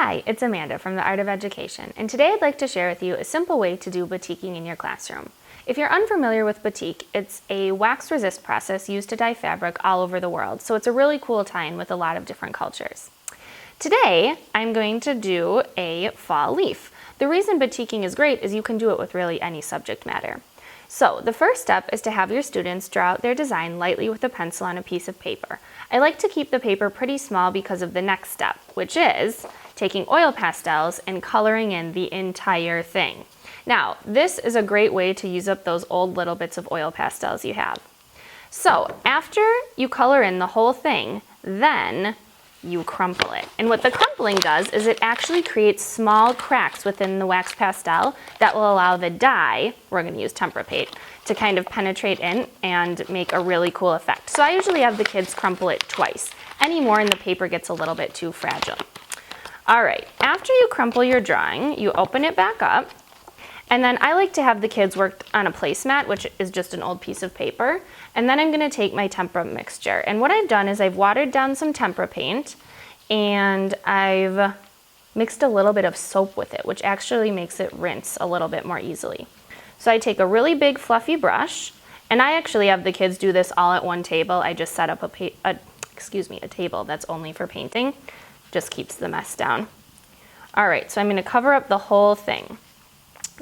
Hi, it's Amanda from the Art of Education, and today I'd like to share with you a simple way to do batiking in your classroom. If you're unfamiliar with batik, it's a wax resist process used to dye fabric all over the world, so it's a really cool tie-in with a lot of different cultures. Today, I'm going to do a fall leaf. The reason batiking is great is you can do it with really any subject matter. So the first step is to have your students draw out their design lightly with a pencil on a piece of paper. I like to keep the paper pretty small because of the next step, which is taking oil pastels and coloring in the entire thing. Now, this is a great way to use up those old little bits of oil pastels you have. So after you color in the whole thing, then you crumple it. And what the crumpling does is it actually creates small cracks within the wax pastel that will allow the dye, we're going to use tempera paint, to kind of penetrate in and make a really cool effect. So I usually have the kids crumple it twice. Any more and the paper gets a little bit too fragile. All right, after you crumple your drawing, you open it back up. And then I like to have the kids work on a placemat, which is just an old piece of paper. And then I'm gonna take my tempera mixture. And what I've done is I've watered down some tempera paint and I've mixed a little bit of soap with it, which actually makes it rinse a little bit more easily. So I take a really big fluffy brush, and I actually have the kids do this all at one table. I just set up a table that's only for painting. Just keeps the mess down. All right, so I'm gonna cover up the whole thing.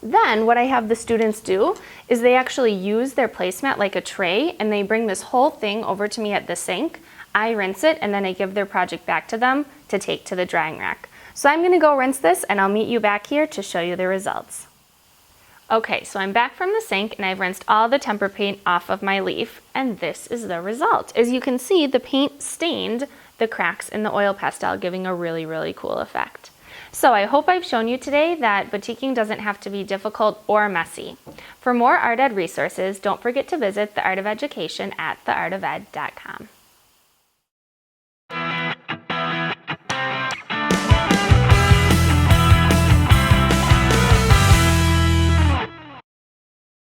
Then what I have the students do is they actually use their placemat like a tray, and they bring this whole thing over to me at the sink. I rinse it, and then I give their project back to them to take to the drying rack. So I'm gonna go rinse this, and I'll meet you back here to show you the results. Okay, so I'm back from the sink, and I've rinsed all the tempera paint off of my leaf, and this is the result. As you can see, the paint stained the cracks in the oil pastel, giving a really, really cool effect. So I hope I've shown you today that batiking doesn't have to be difficult or messy. For more art ed resources, don't forget to visit the Art of Education at theartofed.com.